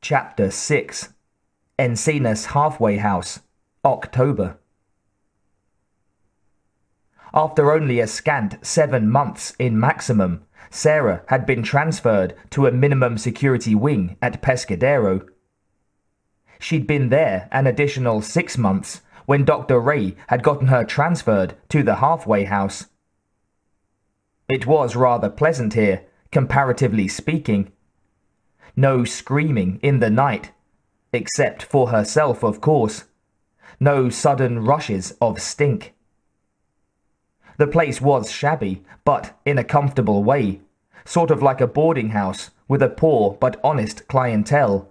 Chapter 6 Encina's Halfway House, October. After only a scant 7 months in maximum, Sarah had been transferred to a minimum security wing at Pescadero. She'd been there an additional 6 months when Dr. Ray had gotten her transferred to the halfway house. It was rather pleasant here, comparatively speaking. No screaming in the night, except for herself, of course. No sudden rushes of stink. The place was shabby, but in a comfortable way, sort of like a boarding house with a poor but honest clientele,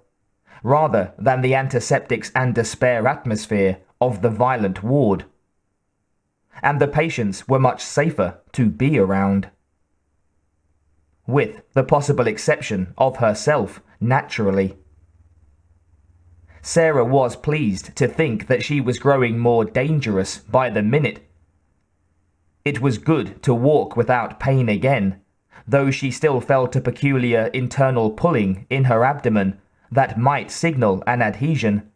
rather than the antiseptics and despair atmosphere of the violent ward. And the patients were much safer to be around. With the possible exception of herself, naturally. Sarah was pleased to think that she was growing more dangerous by the minute. It was good to walk without pain again, though she still felt a peculiar internal pulling in her abdomen that might signal an adhesion.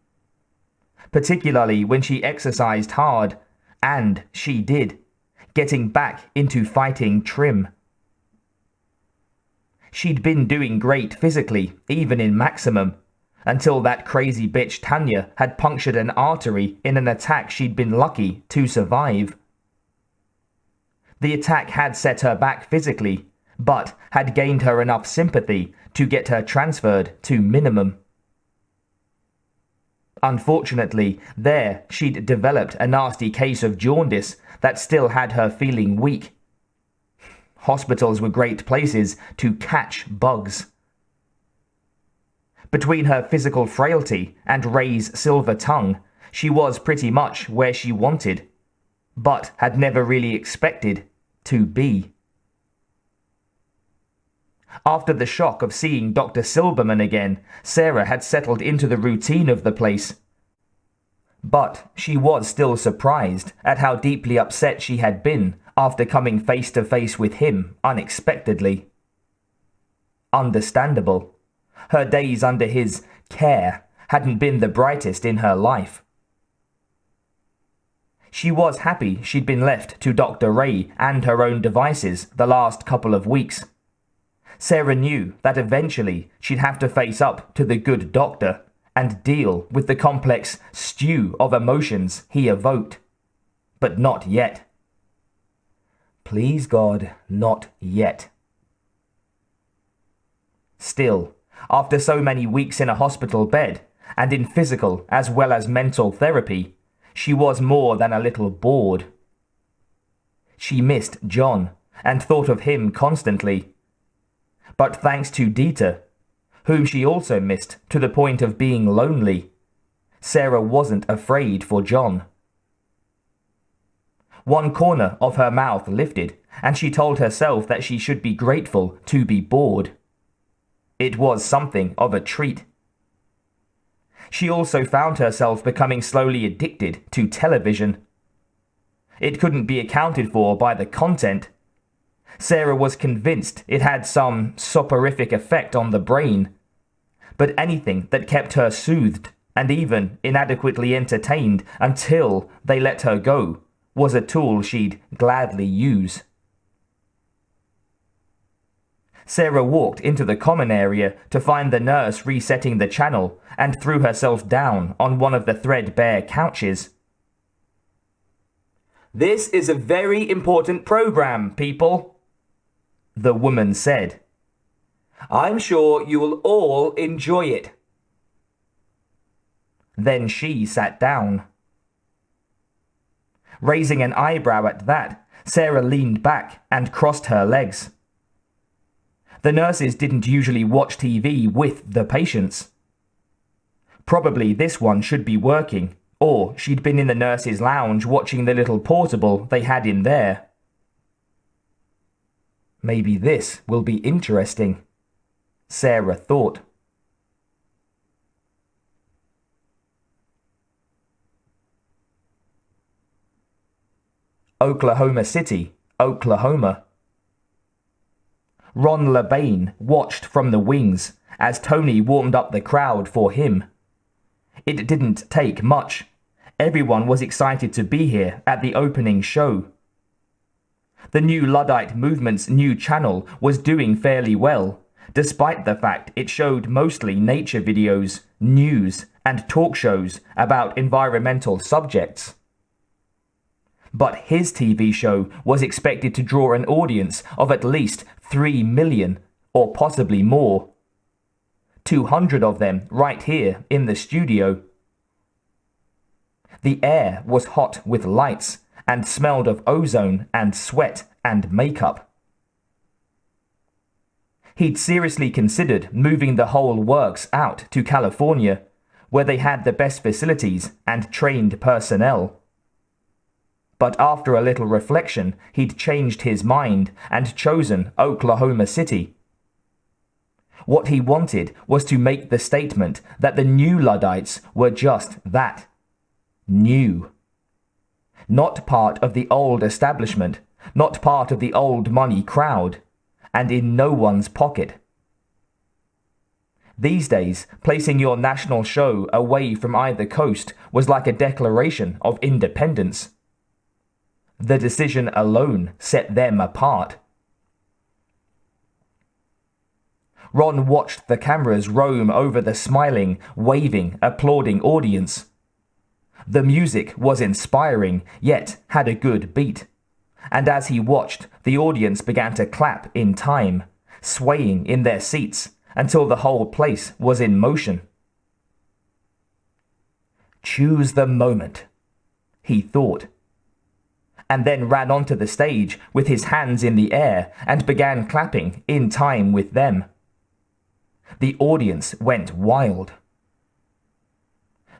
Particularly when she exercised hard, and she did, getting back into fighting trim. She'd been doing great physically, even in maximum, until that crazy bitch Tanya had punctured an artery in an attack she'd been lucky to survive. The attack had set her back physically, but had gained her enough sympathy to get her transferred to minimum. Unfortunately, there she'd developed a nasty case of jaundice that still had her feeling weak. Hospitals were great places to catch bugs. Between her physical frailty and Ray's silver tongue, she was pretty much where she wanted, but had never really expected to be. After the shock of seeing Dr. Silberman again, Sarah had settled into the routine of the place. But she was still surprised at how deeply upset she had been after coming face to face with him unexpectedly. Understandable. Her days under his care hadn't been the brightest in her life. She was happy she'd been left to Dr. Ray and her own devices the last couple of weeks. Sarah knew that eventually she'd have to face up to the good doctor and deal with the complex stew of emotions he evoked. But not yet. Please God, not yet. Still, after so many weeks in a hospital bed, and in physical as well as mental therapy, she was more than a little bored. She missed John, and thought of him constantly. But thanks to Dieter, whom she also missed to the point of being lonely, Sarah wasn't afraid for John. One corner of her mouth lifted, and she told herself that she should be grateful to be bored. It was something of a treat. She also found herself becoming slowly addicted to television. It couldn't be accounted for by the content. Sarah was convinced it had some soporific effect on the brain, but anything that kept her soothed and even inadequately entertained until they let her go was a tool she'd gladly use. Sarah walked into the common area to find the nurse resetting the channel and threw herself down on one of the threadbare couches. "This is a very important program, people," the woman said. "I'm sure you will all enjoy it." Then she sat down. Raising an eyebrow at that, Sarah leaned back and crossed her legs. The nurses didn't usually watch TV with the patients. Probably this one should be working, or she'd been in the nurses' lounge watching the little portable they had in there. Maybe this will be interesting, Sarah thought. Oklahoma City, Oklahoma. Ron LeBain watched from the wings as Tony warmed up the crowd for him. It didn't take much. Everyone was excited to be here at the opening show. The new Luddite movement's new channel was doing fairly well, despite the fact it showed mostly nature videos, news, and talk shows about environmental subjects. But his TV show was expected to draw an audience of at least 3 million, or possibly more. 200 of them right here in the studio. The air was hot with lights and smelled of ozone and sweat and makeup. He'd seriously considered moving the whole works out to California, where they had the best facilities and trained personnel. But after a little reflection, he'd changed his mind and chosen Oklahoma City. What he wanted was to make the statement that the new Luddites were just that. New. Not part of the old establishment, not part of the old money crowd, and in no one's pocket. These days, placing your national show away from either coast was like a declaration of independence. The decision alone set them apart. Ron watched the cameras roam over the smiling, waving, applauding audience. The music was inspiring, yet had a good beat. And as he watched, the audience began to clap in time, swaying in their seats until the whole place was in motion. Choose the moment, he thought, and then ran onto the stage with his hands in the air and began clapping in time with them. The audience went wild.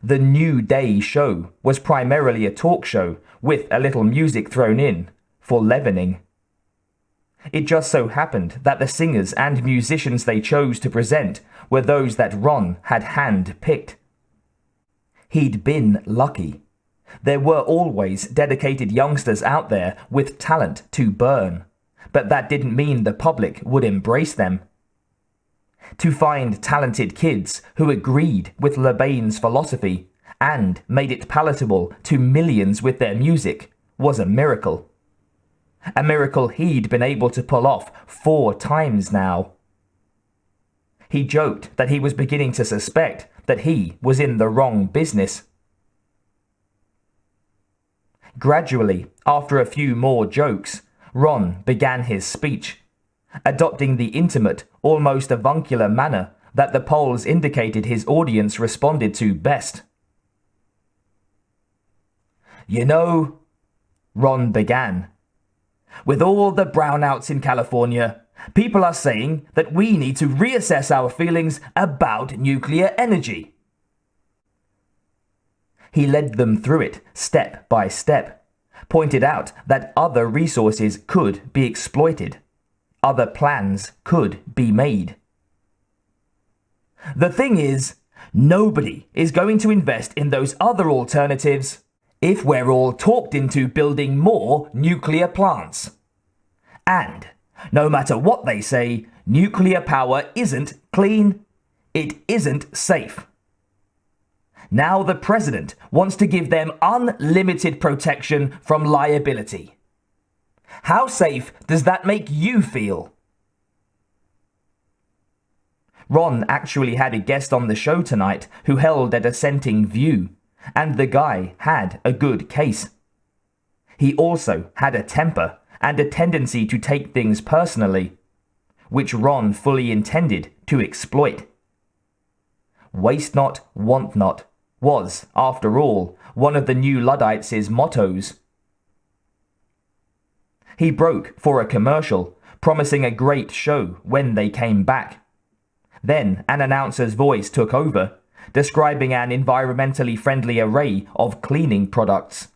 The New Day show was primarily a talk show with a little music thrown in for leavening. It just so happened that the singers and musicians they chose to present were those that Ron had hand-picked. He'd been lucky. There were always dedicated youngsters out there with talent to burn, but that didn't mean the public would embrace them. To find talented kids who agreed with LeBain's philosophy and made it palatable to millions with their music was a miracle. A miracle he'd been able to pull off 4 times now. He joked that he was beginning to suspect that he was in the wrong business. Gradually, after a few more jokes, Ron began his speech, adopting the intimate, almost avuncular manner that the polls indicated his audience responded to best. You know, Ron began, with all the brownouts in California, people are saying that we need to reassess our feelings about nuclear energy. He led them through it step by step, pointed out that other resources could be exploited. Other plans could be made. The thing is, nobody is going to invest in those other alternatives if we're all talked into building more nuclear plants. And, no matter what they say, nuclear power isn't clean. It isn't safe. Now the president wants to give them unlimited protection from liability. How safe does that make you feel? Ron actually had a guest on the show tonight who held a dissenting view, and the guy had a good case. He also had a temper and a tendency to take things personally, which Ron fully intended to exploit. Waste not, want not was, after all, one of the new Luddites' mottos. He broke for a commercial, promising a great show when they came back. Then an announcer's voice took over, describing an environmentally friendly array of cleaning products.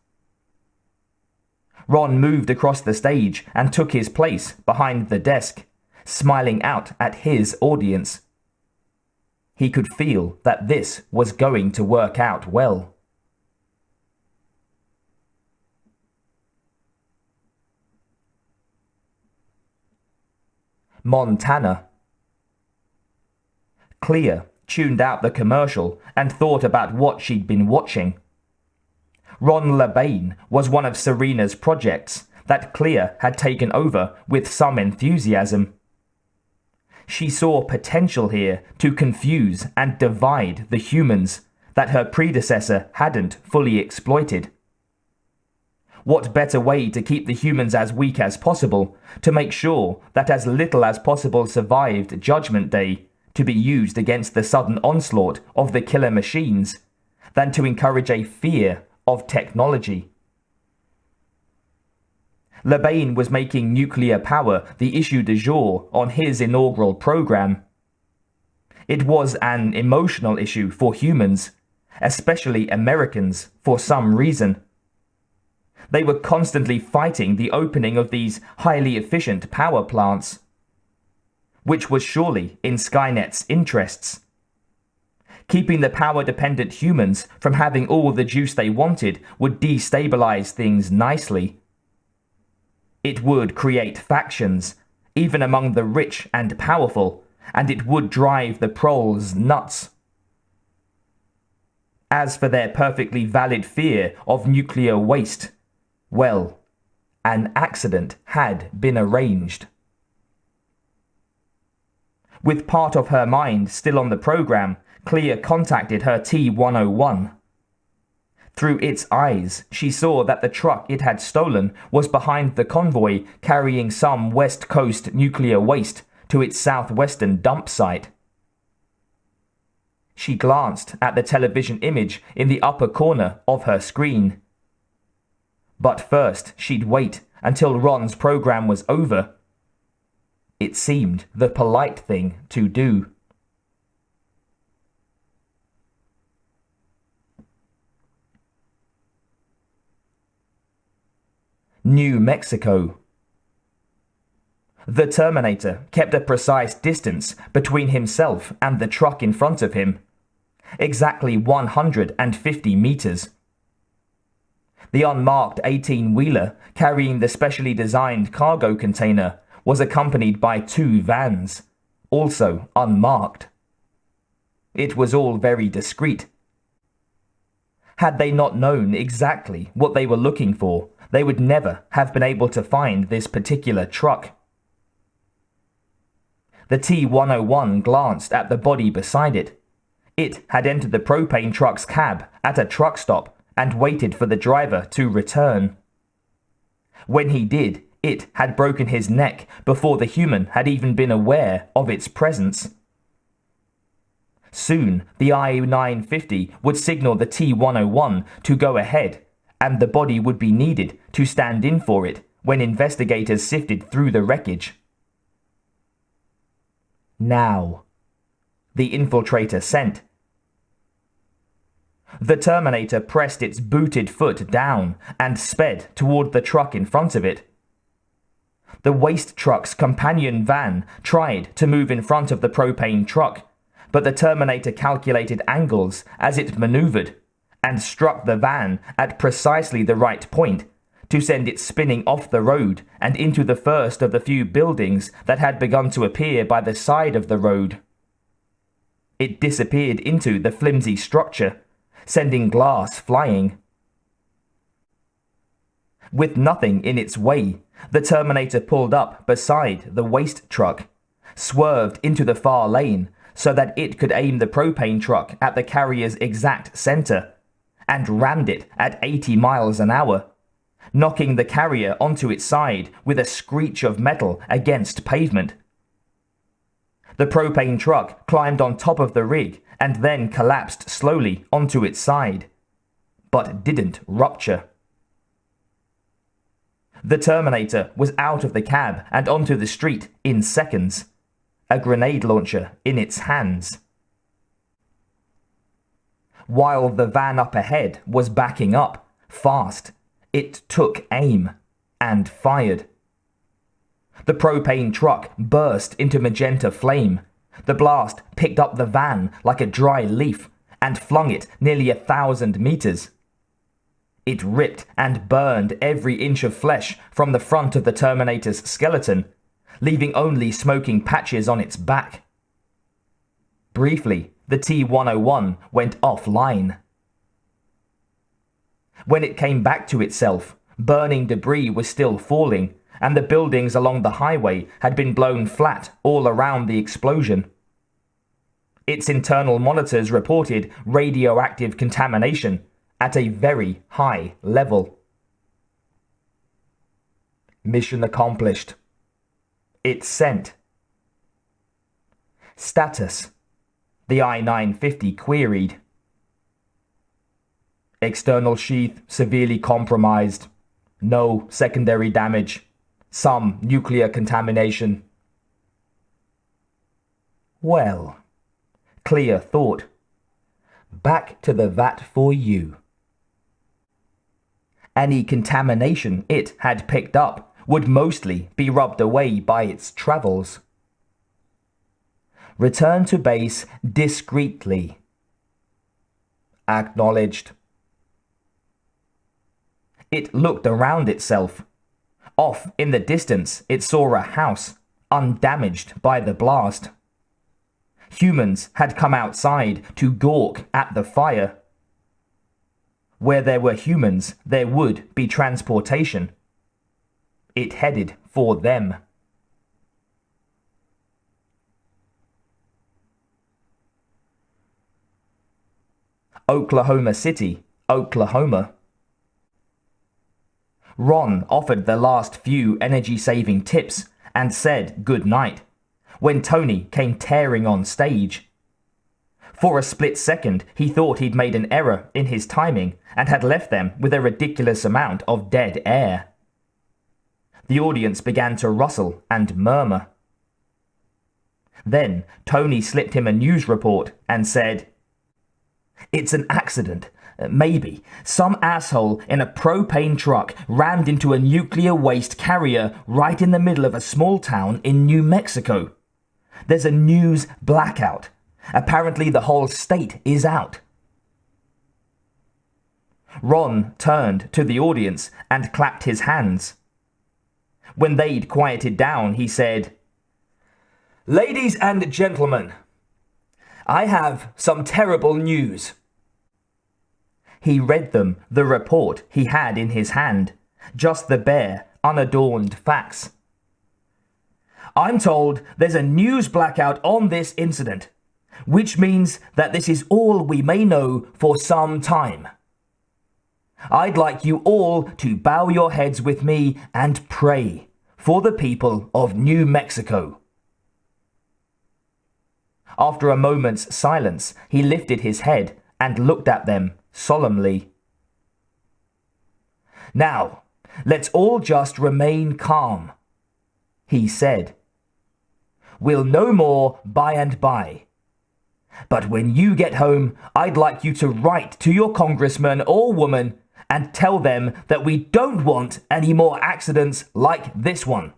Ron moved across the stage and took his place behind the desk, smiling out at his audience. He could feel that this was going to work out well. Montana. Clea tuned out the commercial and thought about what she'd been watching. Ron LeBain was one of Serena's projects that Clea had taken over with some enthusiasm. She saw potential here to confuse and divide the humans that her predecessor hadn't fully exploited. What better way to keep the humans as weak as possible, to make sure that as little as possible survived Judgment Day to be used against the sudden onslaught of the killer machines, than to encourage a fear of technology? LeBain was making nuclear power the issue du jour on his inaugural program. It was an emotional issue for humans, especially Americans, for some reason. They were constantly fighting the opening of these highly efficient power plants, which was surely in Skynet's interests. Keeping the power-dependent humans from having all the juice they wanted would destabilize things nicely. It would create factions, even among the rich and powerful, and it would drive the proles nuts. As for their perfectly valid fear of nuclear waste, well, an accident had been arranged. With part of her mind still on the program, Clea contacted her T-101. Through its eyes, she saw that the truck it had stolen was behind the convoy carrying some West Coast nuclear waste to its southwestern dump site. She glanced at the television image in the upper corner of her screen. But first, she'd wait until Ron's program was over. It seemed the polite thing to do. New Mexico. The Terminator kept a precise distance between himself and the truck in front of him. Exactly 150 meters. The unmarked 18-wheeler carrying the specially designed cargo container was accompanied by 2 vans, also unmarked. It was all very discreet. Had they not known exactly what they were looking for, they would never have been able to find this particular truck. The T-101 glanced at the body beside it. It had entered the propane truck's cab at a truck stop and waited for the driver to return. When he did, it had broken his neck before the human had even been aware of its presence. Soon, the I-950 would signal the T-101 to go ahead, and the body would be needed to stand in for it when investigators sifted through the wreckage. Now, the Infiltrator sent. The Terminator pressed its booted foot down and sped toward the truck in front of it. The waste truck's companion van tried to move in front of the propane truck, but the Terminator calculated angles as it maneuvered and struck the van at precisely the right point to send it spinning off the road and into the first of the few buildings that had begun to appear by the side of the road. It disappeared into the flimsy structure, sending glass flying. With nothing in its way, the Terminator pulled up beside the waste truck, swerved into the far lane so that it could aim the propane truck at the carrier's exact center, and rammed it at 80 miles an hour, knocking the carrier onto its side with a screech of metal against pavement. The propane truck climbed on top of the rig and then collapsed slowly onto its side, but didn't rupture. The Terminator was out of the cab and onto the street in seconds, a grenade launcher in its hands. While the van up ahead was backing up, fast, it took aim and fired. The propane truck burst into magenta flame. The blast picked up the van like a dry leaf and flung it nearly 1,000 meters. It ripped and burned every inch of flesh from the front of the Terminator's skeleton, leaving only smoking patches on its back. Briefly, the T-101 went offline. When it came back to itself, burning debris was still falling, and the buildings along the highway had been blown flat all around the explosion. Its internal monitors reported radioactive contamination at a very high level. Mission accomplished. It's sent. Status: the I-950 queried. External sheath severely compromised. No secondary damage. Some nuclear contamination. Well, clear thought. Back to the vat for you. Any contamination it had picked up would mostly be rubbed away by its travels. Return to base discreetly. Acknowledged. It looked around itself. Off in the distance, it saw a house, undamaged by the blast. Humans had come outside to gawk at the fire. Where there were humans, there would be transportation. It headed for them. Oklahoma City, Oklahoma. Ron offered the last few energy-saving tips and said goodnight when Tony came tearing on stage. For a split second, he thought he'd made an error in his timing and had left them with a ridiculous amount of dead air. The audience began to rustle and murmur. Then Tony slipped him a news report and said, "It's an accident. Maybe. Some asshole in a propane truck rammed into a nuclear waste carrier right in the middle of a small town in New Mexico. There's a news blackout. Apparently the whole state is out." Ron turned to the audience and clapped his hands. When they'd quieted down, he said, "Ladies and gentlemen, I have some terrible news." He read them the report he had in his hand, just the bare, unadorned facts. "I'm told there's a news blackout on this incident, which means that this is all we may know for some time. I'd like you all to bow your heads with me and pray for the people of New Mexico." After a moment's silence, he lifted his head and looked at them solemnly. "Now, let's all just remain calm," he said. "We'll know more by and by. But when you get home, I'd like you to write to your congressman or woman and tell them that we don't want any more accidents like this one."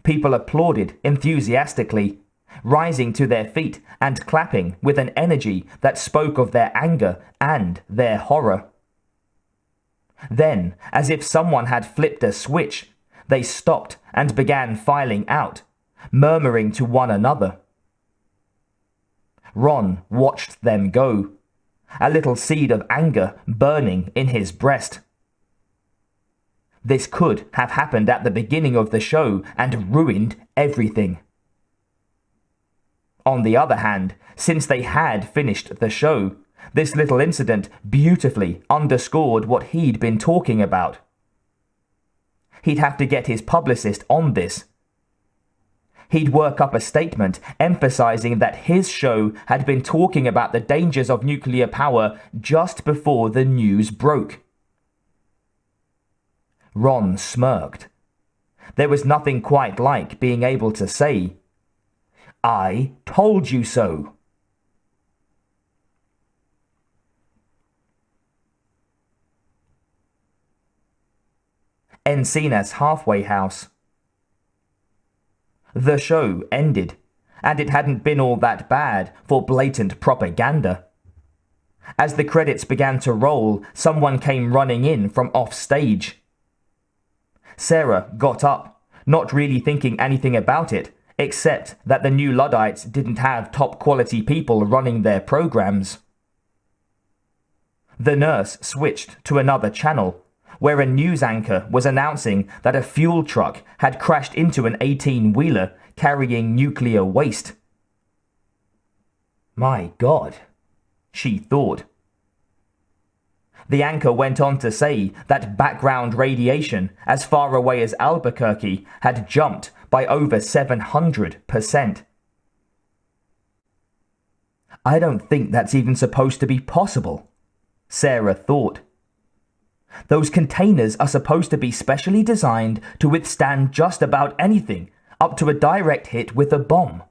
People applauded enthusiastically, rising to their feet and clapping with an energy that spoke of their anger and their horror. Then, as if someone had flipped a switch, they stopped and began filing out, murmuring to one another. Ron watched them go, a little seed of anger burning in his breast. This could have happened at the beginning of the show and ruined everything. On the other hand, since they had finished the show, this little incident beautifully underscored what he'd been talking about. He'd have to get his publicist on this. He'd work up a statement emphasizing that his show had been talking about the dangers of nuclear power just before the news broke. Ron smirked. There was nothing quite like being able to say, "I told you so." Encina's halfway house. The show ended, and it hadn't been all that bad for blatant propaganda. As the credits began to roll, someone came running in from off stage. Sarah got up, not really thinking anything about it, except that the new Luddites didn't have top-quality people running their programs. The nurse switched to another channel, where a news anchor was announcing that a fuel truck had crashed into an 18-wheeler carrying nuclear waste. My God, she thought. The anchor went on to say that background radiation as far away as Albuquerque had jumped by over 700%. I don't think that's even supposed to be possible, Sarah thought. Those containers are supposed to be specially designed to withstand just about anything, up to a direct hit with a bomb,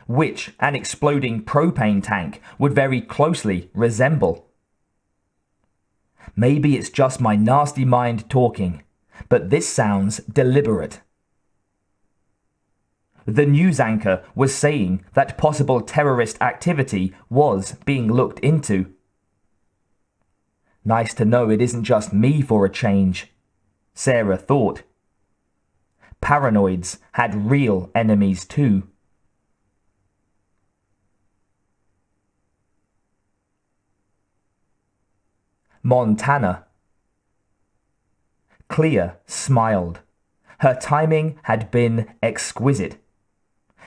which an exploding propane tank would very closely resemble. Maybe it's just my nasty mind talking, but this sounds deliberate. The news anchor was saying that possible terrorist activity was being looked into. Nice to know it isn't just me for a change, Sarah thought. Paranoids had real enemies too. Montana. Clea smiled. Her timing had been exquisite.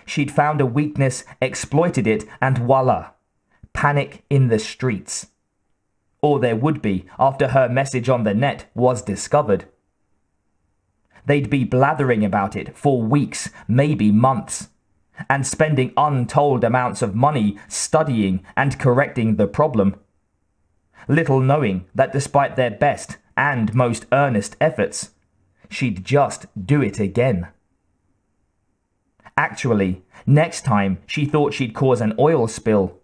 She'd found a weakness, exploited it, and voila, panic in the streets. Or there would be after her message on the net was discovered. They'd be blathering about it for weeks, maybe months, and spending untold amounts of money studying and correcting the problem. Little knowing that despite their best and most earnest efforts, she'd just do it again. Actually, next time she thought she'd cause an oil spill.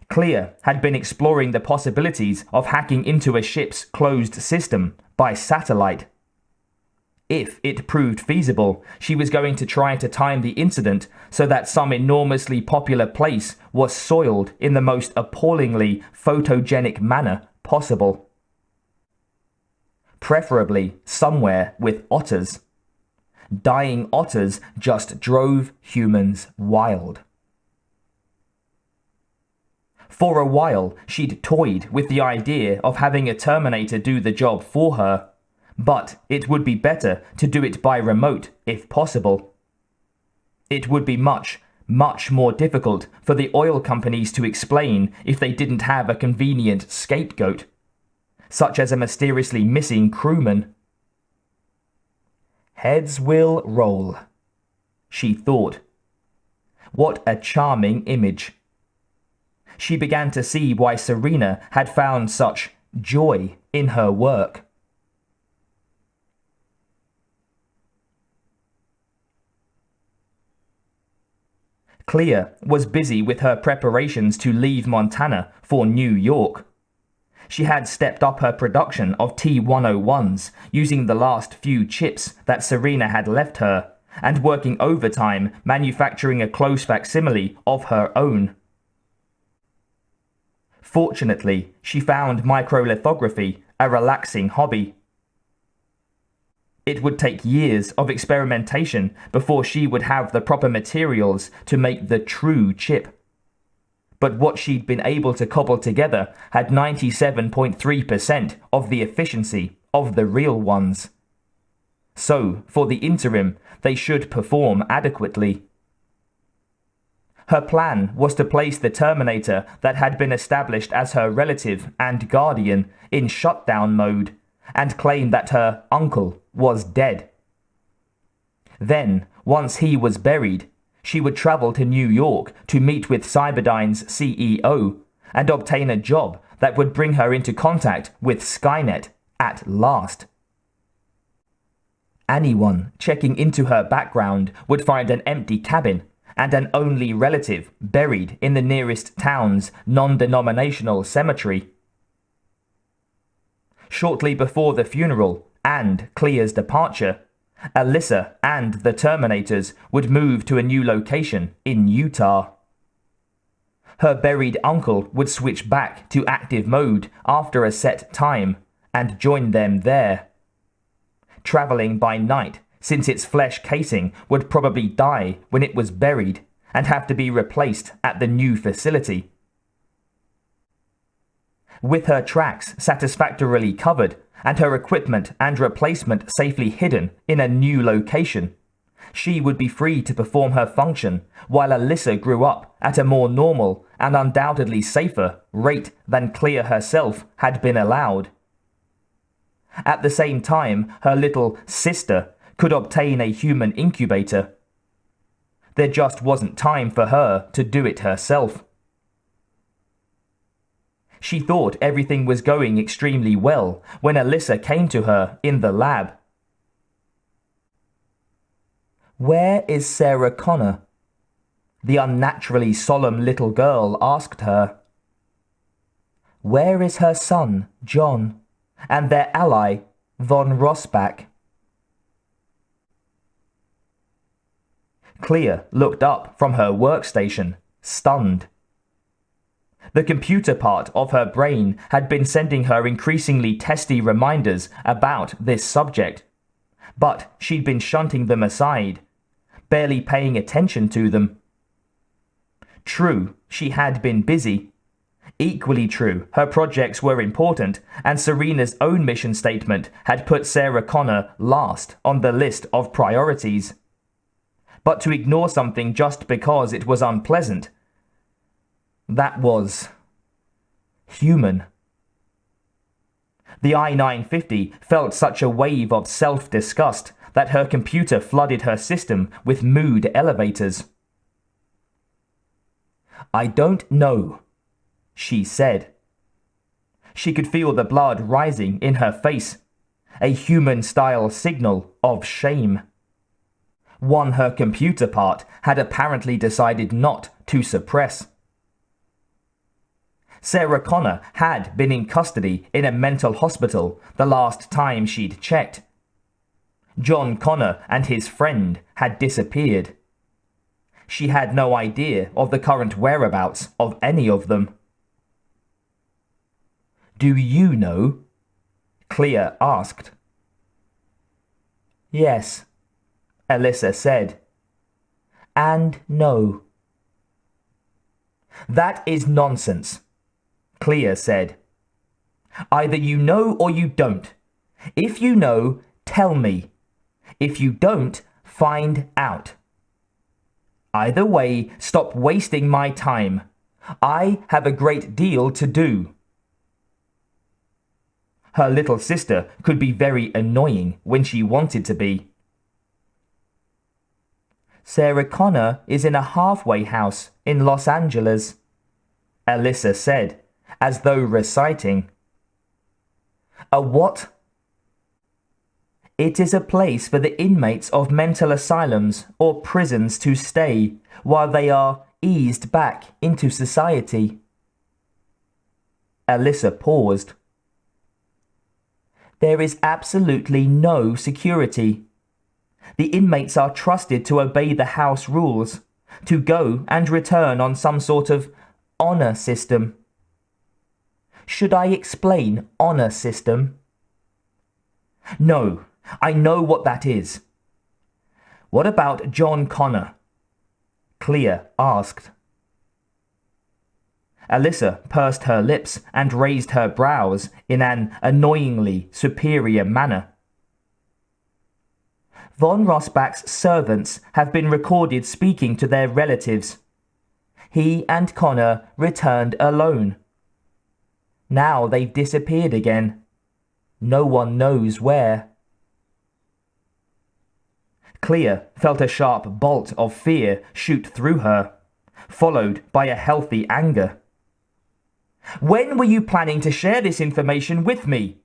Clea had been exploring the possibilities of hacking into a ship's closed system by satellite. If it proved feasible, she was going to try to time the incident so that some enormously popular place was soiled in the most appallingly photogenic manner possible. Preferably somewhere with otters. Dying otters just drove humans wild. For a while, she'd toyed with the idea of having a Terminator do the job for her, but it would be better to do it by remote if possible. It would be much more difficult for the oil companies to explain if they didn't have a convenient scapegoat, such as a mysteriously missing crewman. Heads will roll, she thought. What a charming image. She began to see why Serena had found such joy in her work. Clea was busy with her preparations to leave Montana for New York. She had stepped up her production of T-101s using the last few chips that Serena had left her, and working overtime manufacturing a close facsimile of her own. Fortunately, she found microlithography a relaxing hobby. It would take years of experimentation before she would have the proper materials to make the true chip. But what she'd been able to cobble together had 97.3% of the efficiency of the real ones. So, for the interim, they should perform adequately. Her plan was to place the Terminator that had been established as her relative and guardian in shutdown mode, and claim that her uncle was dead. Then, once he was buried, she would travel to New York to meet with Cyberdyne's CEO and obtain a job that would bring her into contact with Skynet at last. Anyone checking into her background would find an empty cabin and an only relative buried in the nearest town's non-denominational cemetery. Shortly before the funeral and Clea's departure, Alyssa and the Terminators would move to a new location in Utah. Her buried uncle would switch back to active mode after a set time and join them there. Traveling by night, since its flesh casing would probably die when it was buried and have to be replaced at the new facility. With her tracks satisfactorily covered and her equipment and replacement safely hidden in a new location, she would be free to perform her function while Alyssa grew up at a more normal and undoubtedly safer rate than Clea herself had been allowed. At the same time, her little sister could obtain a human incubator. There just wasn't time for her to do it herself. She thought everything was going extremely well when Alyssa came to her in the lab. "Where is Sarah Connor?" the unnaturally solemn little girl asked her. "Where is her son, John, and their ally, von Rossbach?" Clea looked up from her workstation, stunned. The computer part of her brain had been sending her increasingly testy reminders about this subject, but she'd been shunting them aside, barely paying attention to them. True, she had been busy. Equally true, her projects were important, and Serena's own mission statement had put Sarah Connor last on the list of priorities. But to ignore something just because it was unpleasant, that was human. The I-950 felt such a wave of self-disgust that her computer flooded her system with mood elevators. "I don't know," she said. She could feel the blood rising in her face, a human-style signal of shame. One her computer part had apparently decided not to suppress. Sarah Connor had been in custody in a mental hospital the last time she'd checked. John Connor and his friend had disappeared. She had no idea of the current whereabouts of any of them. "Do you know?" Clea asked. "Yes," Alyssa said. "And no." "That is nonsense," Clea said. "Either you know or you don't. If you know, tell me. If you don't, find out. Either way, stop wasting my time. I have a great deal to do." Her little sister could be very annoying when she wanted to be. "Sarah Connor is in a halfway house in Los Angeles," Alyssa said, as though reciting. "A what?" "It is a place for the inmates of mental asylums or prisons to stay while they are eased back into society." Alyssa paused. "There is absolutely no security. The inmates are trusted to obey the house rules, to go and return on some sort of honor system." "Should I explain honor system?" "No, I know what that is." "What about John Connor?" Clea asked. Alyssa pursed her lips and raised her brows in an annoyingly superior manner. "Von Rossbach's servants have been recorded speaking to their relatives. He and Connor returned alone. Now they've disappeared again. No one knows where." Clea felt a sharp bolt of fear shoot through her, followed by a healthy anger. "When were you planning to share this information with me?"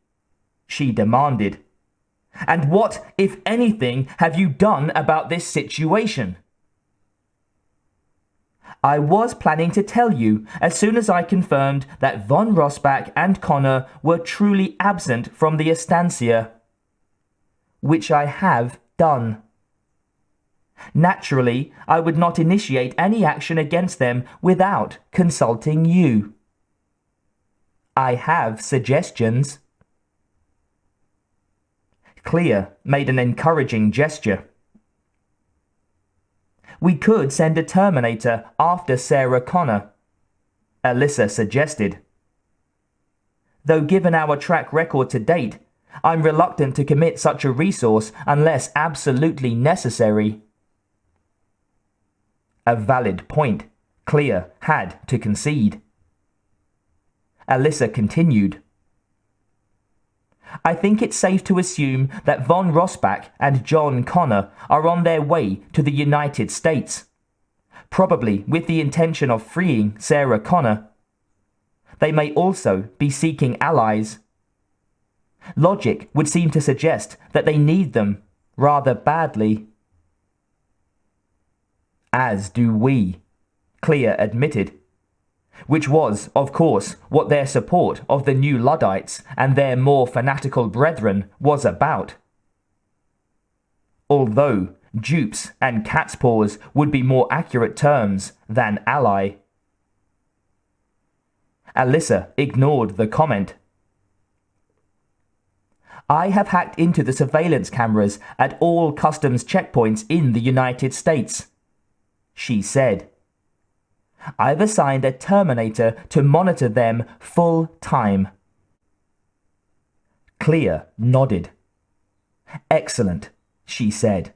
she demanded. "And what, if anything, have you done about this situation?" "I was planning to tell you as soon as I confirmed that von Rossbach and Connor were truly absent from the estancia, which I have done. Naturally, I would not initiate any action against them without consulting you. I have suggestions." Clea made an encouraging gesture. We could send a Terminator after Sarah Connor, Alyssa suggested. Though given our track record to date, I'm reluctant to commit such a resource unless absolutely necessary. A valid point, Clea had to concede. Alyssa continued. I think it's safe to assume that von Rossbach and John Connor are on their way to the United States, probably with the intention of freeing Sarah Connor. They may also be seeking allies. Logic would seem to suggest that they need them rather badly. As do we, Clea admitted. Which was, of course, what their support of the new Luddites and their more fanatical brethren was about. Although dupes and cat's paws would be more accurate terms than ally. Alyssa ignored the comment. I have hacked into the surveillance cameras at all customs checkpoints in the United States, she said. I've assigned a Terminator to monitor them full time. Clea nodded. Excellent, she said.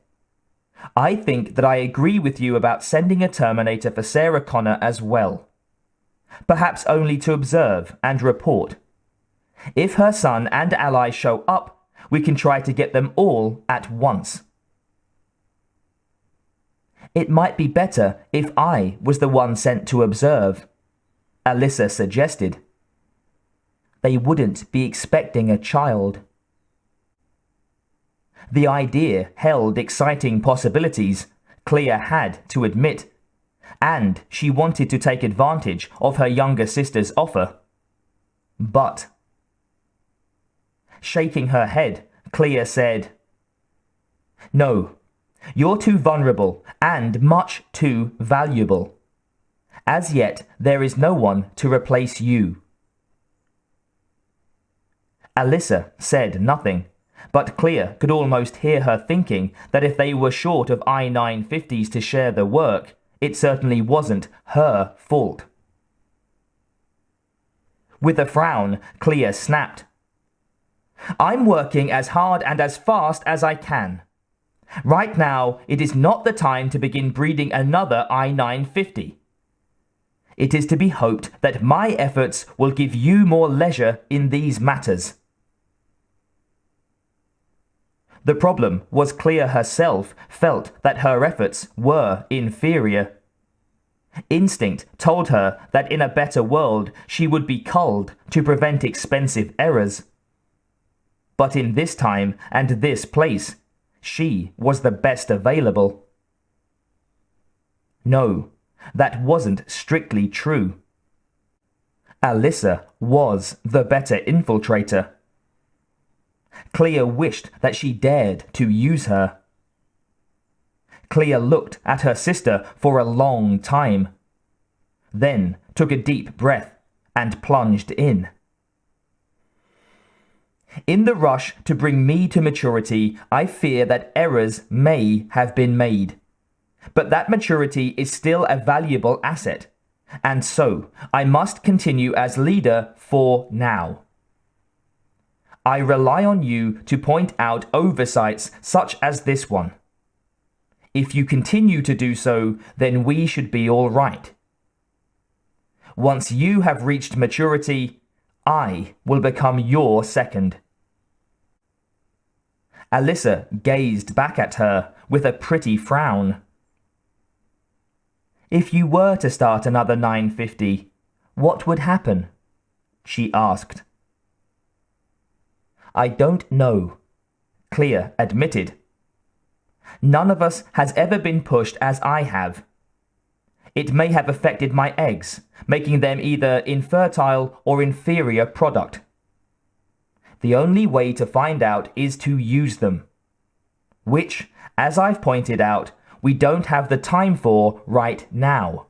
I think that I agree with you about sending a Terminator for Sarah Connor as well. Perhaps only to observe and report. If her son and allies show up, we can try to get them all at once. It might be better if I was the one sent to observe, Alyssa suggested. They wouldn't be expecting a child. The idea held exciting possibilities, Clea had to admit, and she wanted to take advantage of her younger sister's offer. But, shaking her head, Clea said, No. You're too vulnerable and much too valuable. As yet, there is no one to replace you. Alyssa said nothing, but Clea could almost hear her thinking that if they were short of I-950s to share the work, it certainly wasn't her fault. With a frown, Clea snapped. I'm working as hard and as fast as I can. Right now, it is not the time to begin breeding another I-950. It is to be hoped that my efforts will give you more leisure in these matters. The problem was Clea herself felt that her efforts were inferior. Instinct told her that in a better world she would be culled to prevent expensive errors. But in this time and this place, she was the best available. No, that wasn't strictly true. Alyssa was the better infiltrator. Clea wished that she dared to use her. Clea looked at her sister for a long time, then took a deep breath and plunged in. In the rush to bring me to maturity, I fear that errors may have been made. But that maturity is still a valuable asset, and so I must continue as leader for now. I rely on you to point out oversights such as this one. If you continue to do so, then we should be all right. Once you have reached maturity, I will become your second. Alyssa gazed back at her with a pretty frown. If you were to start another 950, what would happen? She asked. I don't know, Clea admitted. None of us has ever been pushed as I have. It may have affected my eggs, making them either infertile or inferior product. The only way to find out is to use them, which, as I've pointed out, we don't have the time for right now.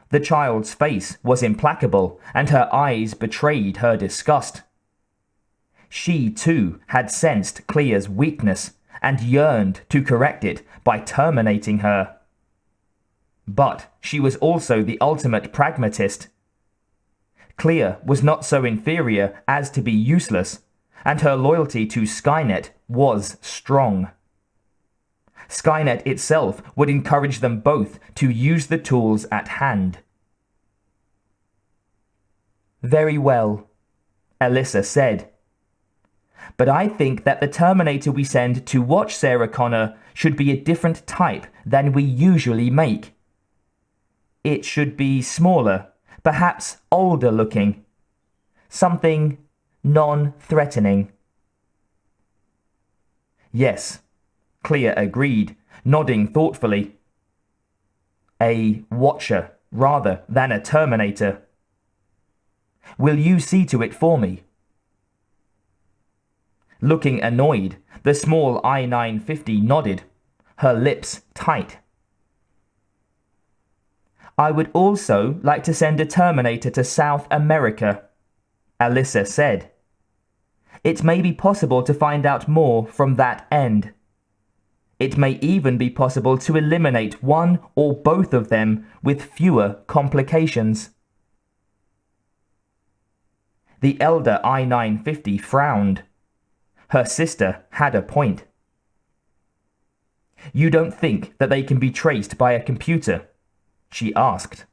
The child's face was implacable, and her eyes betrayed her disgust. She too had sensed Clea's weakness and yearned to correct it by terminating her. But she was also the ultimate pragmatist. Clea was not so inferior as to be useless, and her loyalty to Skynet was strong. Skynet itself would encourage them both to use the tools at hand. "Very well," Alyssa said. "But I think that the Terminator we send to watch Sarah Connor should be a different type than we usually make. It should be smaller, perhaps older looking. Something non-threatening." "Yes," Clea agreed, nodding thoughtfully. "A watcher rather than a Terminator. Will you see to it for me?" Looking annoyed, the small I-950 nodded, her lips tight. "I would also like to send a Terminator to South America," Alyssa said. "It may be possible to find out more from that end. It may even be possible to eliminate one or both of them with fewer complications." The elder I-950 frowned. Her sister had a point. "You don't think that they can be traced by a computer?" she asked.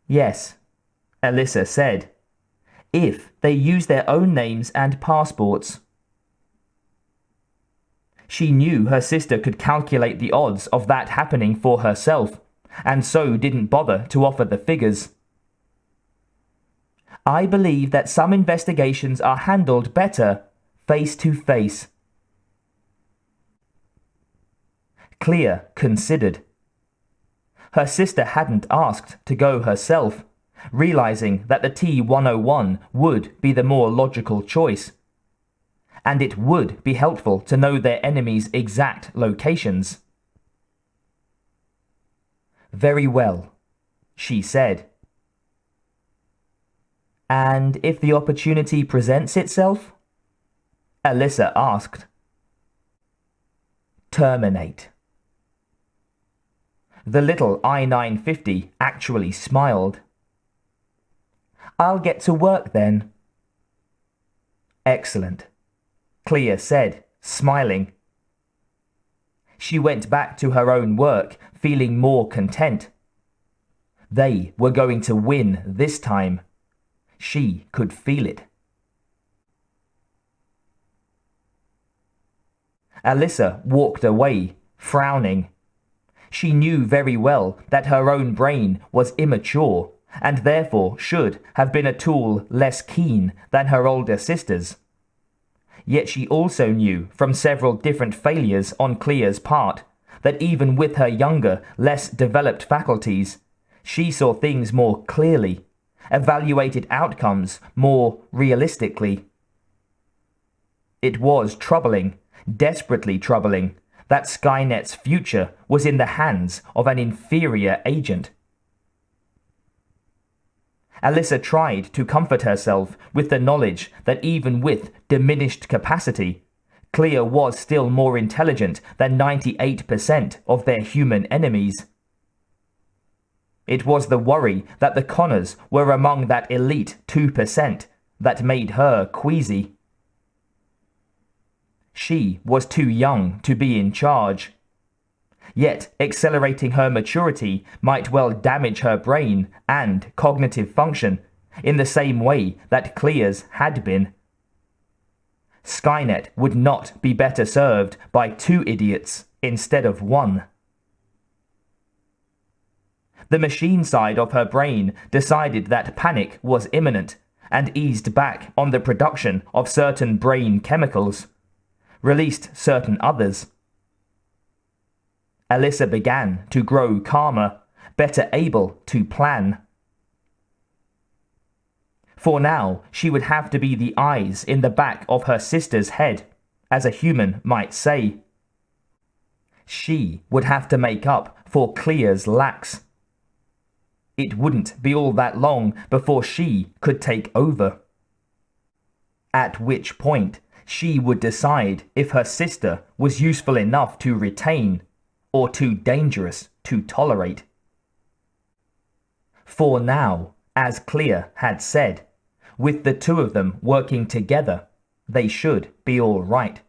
"Yes," Alyssa said, "if they use their own names and passports." She knew her sister could calculate the odds of that happening for herself, and so didn't bother to offer the figures. "I believe that some investigations are handled better face to face." Clea considered. Her sister hadn't asked to go herself, realizing that the T-101 would be the more logical choice. And it would be helpful to know their enemies' exact locations. "Very well," she said. "And if the opportunity presents itself?" Alyssa asked. "Terminate." The little I-950 actually smiled. "I'll get to work then." "Excellent," Clea said, smiling. She went back to her own work, feeling more content. They were going to win this time. She could feel it. Alyssa walked away, frowning. She knew very well that her own brain was immature, and therefore should have been a tool less keen than her older sister's. Yet she also knew from several different failures on Clea's part that even with her younger, less developed faculties, she saw things more clearly, evaluated outcomes more realistically. It was troubling, desperately troubling, that Skynet's future was in the hands of an inferior agent. Alyssa tried to comfort herself with the knowledge that even with diminished capacity, Clea was still more intelligent than 98% of their human enemies. It was the worry that the Connors were among that elite 2% that made her queasy. She was too young to be in charge. Yet accelerating her maturity might well damage her brain and cognitive function in the same way that Clea's had been. Skynet would not be better served by 2 idiots instead of 1. The machine side of her brain decided that panic was imminent and eased back on the production of certain brain chemicals, released certain others. Alyssa began to grow calmer, better able to plan. For now, she would have to be the eyes in the back of her sister's head, as a human might say. She would have to make up for Clea's lacks. It wouldn't be all that long before she could take over. at which point she would decide if her sister was useful enough to retain or too dangerous to tolerate. For now, as Clea had said, with the two of them working together, they should be all right.